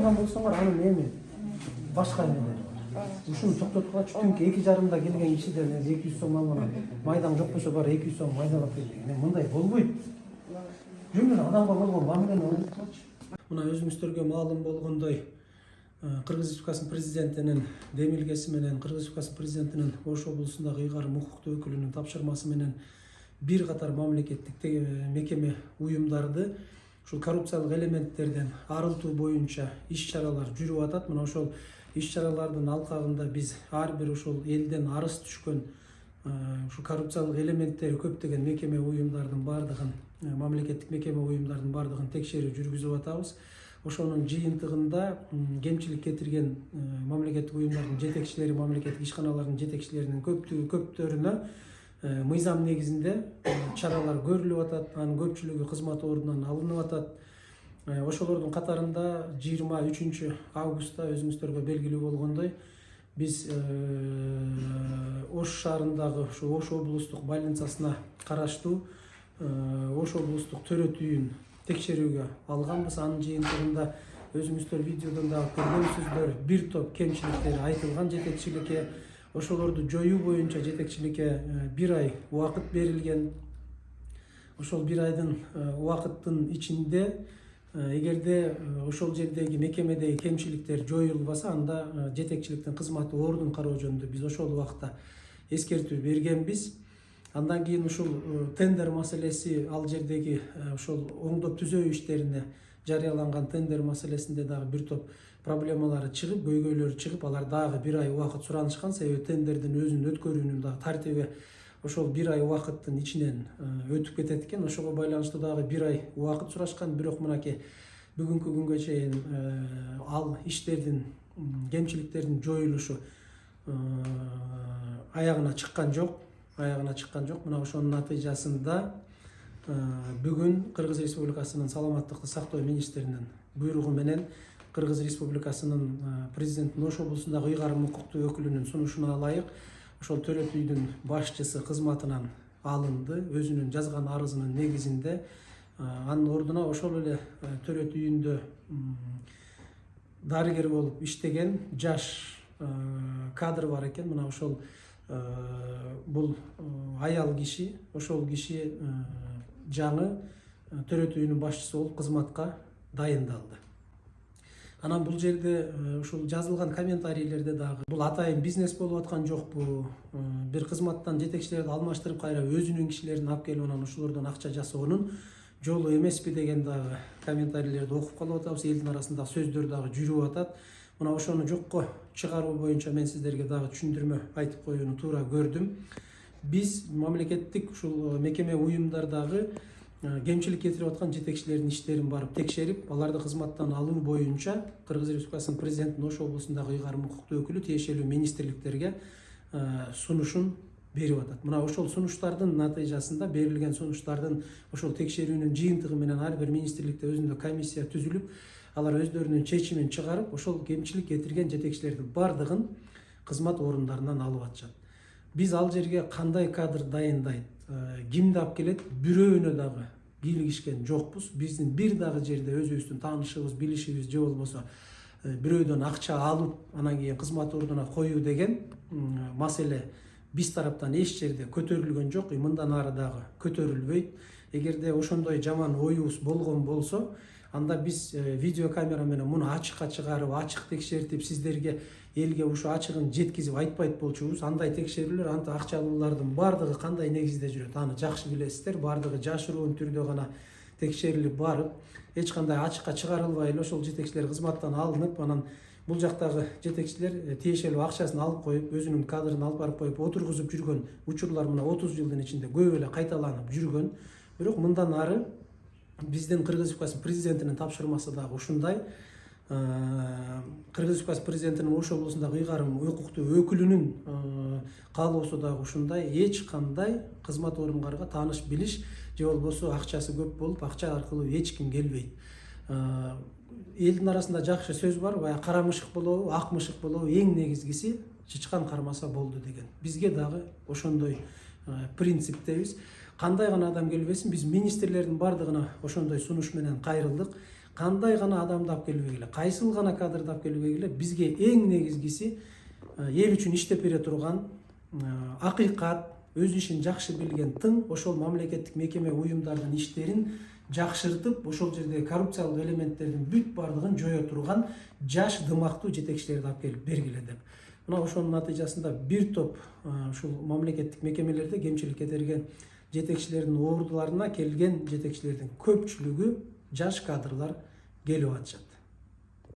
алган болсоңор анын эми башка эмелери бар. Ушуну токтоткулачы түнкү 2,5-да келген кишиден 200 сом алган майдаң жок болсо бар 200 сом майдалап бер деген. Мындай болбойт. Жөн адамга болгон мамилени ойлоткулачы. Мына өзүңүздөргө маалым болгондой Кыргыз Республикасынын президентинин демилгеси менен Кыргыз Республикасынын президентинин Ош облусундагы ыйгарым укуктуу өкүлүнүн тапшырмасы менен бир катар мамлекеттик мекеме уюмдарды ушул коррупциялык элементтерден арылтуу боюнча иш-чаралар жүрүп атат. Мына ошол иш-чаралардын алкагында биз ар бир ушул элден арыз түшкөн ушул коррупциялык элементтери көптөгөн мекеме уюмдардын бардыгын, мамлекеттик мекеме уюмдардын бардыгын текшерүү жүргүзүп атабыз. Ошонун жыйынтыгында кемчилик кетирген мамлекеттик уюмдардын жетекчилери, мамлекеттик ишканалардын жетекчилеринин көптөрүнө мыйзам негизинде чаралар көрүлүп атат. Анын көпчүлүгү кызмат ордунан алынып атат. Ошолордун катарында 23 августта өзүңүздөргө белгилүү болгондой биз Ош шаарындагы ушу Ош облустук больницасына караштуу Ош облустук төрөт үйүн текшерүүгө алганбыз. Анын жыйынтыгында өзүңүздөр видеодон дагы көргөнсүздөр, бир топ кемчиликтер айтылган жетекчиликке. Ошолорду жоюу боюнча жетекчиликке 1 ай убакыт берилген. Ошол 1 айдын убакыттын ичинде эгерде ошол жердеги мекемедеги кемчиликтер жоюлбаса, анда жетекчиликтин кызматы ордун кароо жөнүндө биз ошол убакта эскертүү бергенбиз. Андан кийин ушул тендер маселеси, ал жердеги ошол оңдоп түзөө иштерине жарыяланган тендер маселесинде дагы бир топ проблемалары чыгып, көйгөйлөрү чыгып, алар дагы 1 ай убакыт суранышкан. Себеби тендердин өзүн өткөрүүнүн дагы тартиби ошол 1 ай убакыттын ичинен өтүп кетет экен. Ошого байланыштуу дагы 1 ай убакыт сурашкан. Бирок мынакей бүгүнкү күнгө чейин ал иштердин, кемчиликтердин жоюлушу аягына чыккан жок. Мына ошонун натыйжасында бүгүн Кыргыз Республикасынын саламаттыкты сактоо министринин буйругу менен Кыргыз Республикасынын президентинин Ош облусундагы ыйгарым укуктуу өкүлүнүн сунушуна ылайык ошол төрөт үйдүн башчысы кызматынан алынды. Өзүнүн жазган арызынын негизинде анын ордуна ошол эле төрөт үйүндө дарыгер болуп иштеген жаш кадр бар экен. Мына ошол бул аял киши, ошол киши жаңы төрөт үйүнүн башчысы болуп кызматка дайындалды. Анан бул жерде ушул жазылган комментарийлерде дагы бул атайын бизнес болуп аткан жокпу, бир кызматтан жетекчилерди алмаштырып кайра өзүнүн кишилерин алып келип анан ошолордон акча жасоонун жолу эмеспи деген дагы комментарийлерди окуп калып атабыз. Элдин арасында сөздөр дагы жүрүп атат. Мына ошону жокко чыгаруу боюнча мен сиздерге дагы түшүндүрмө айтып коюуну туура көрдүм. Биз мамлекеттик ушул мекеме уюмдардагы кемчилик кетирип аткан жетекчилердин иштерин барып текшерип, аларды кызматтан алуу боюнча Кыргыз Республикасынын президентинин Ош облусундагы ыйгарым укуктуу өкүлү тиешелүү министрликтерге сунушун берип атат. Мына ошол сунуштардын натыйжасында, берилген сунуштардын ошол текшерүүнүн жыйынтыгы менен ар бир министрликте өзүндө комиссия түзүлүп, алар өздөрүнүн чечимин чыгарып, ошол кемчилик кетирген жетекчилердин бардыгын кызмат орундарынан алып атышат. Биз ал жерге кандай кадр дайындайт, кимди алып келет, бирөөнө дагы кийлигишкен жокпуз. Биздин бир дагы жерде өзүбүздүн таанышыбыз, билишибиз же болбосо бирөөдөн акча алып, анан кийин кызмат ордуна коюу деген маселе биз тараптан эч жерде көтөрүлгөн жок, мындан ары дагы көтөрүлбөйт. Эгерде ошондой жаман оюбуз болгон болсо, анда биз видеокамера менен муну ачыкка чыгарып, ачык текшертип, сиздерге элге ушу ачыгын жеткизип айтпайт болчубуз. Андай текшерүүлөр, анда акча алуулардын бардыгы кандай негизде жүрөт, аны жакшы билесиздер. Бардыгы жашыруун түрдө гана текшерилип барып, эч кандай ачыкка чыгарылбай эле ошол жетекчилер кызматтан алынып, анан бул жактагы жетекчилер тиешелүү акчасын алып коюп, өзүнүн кадрын алып барып коюп отургузуп жүргөн учурлар мына 30 жылдын ичинде көп эле кайталанып жүргөн. Бирок мындан ары биздин Кыргыз Республикасынын президентинин тапшырмасы дагы ушундай. Кыргыз Республикасы президентинин Ош облусундагы ыйгарым укуктуу өкүлүнүн каалоосу дагы ушундай. Эч кандай кызмат орундарга тааныш билиш же болбосо акчасы көп болуп, акча аркылуу эч ким келбейт. Элдин арасында жакшы сөз бар, баягы кара мышык болобу, ак мышык болобу, эң негизгиси чычкан кармаса болду деген. Бизге дагы ошондой принциптебиз. кандай гана адам келбесин, биз министрлердин бардыгына ошондой сунуш менен кайрылдык. Кандай гана адамды алып келбегиле, кайсыл гана кадрды алып келбегиле, бизге эң негизгиси эл үчүн иштеп бере турган, акыйкат, өз ишин жакшы билген тың, ошол мамлекеттик мекеме уюмдардын иштерин жакшыртып, ошол жердеги коррупциялык элементтердин бүт бардыгын жое турган жаш дымактуу жетекчилерди алып келип бергиле деп. Мына ошонун натыйжасында бир топ ушул мамлекеттик мекемелерде кемчилик кетирген жетекчилердин ордуларына келген жетекчилердин көпчүлүгү жаш кадрлар келип атышат.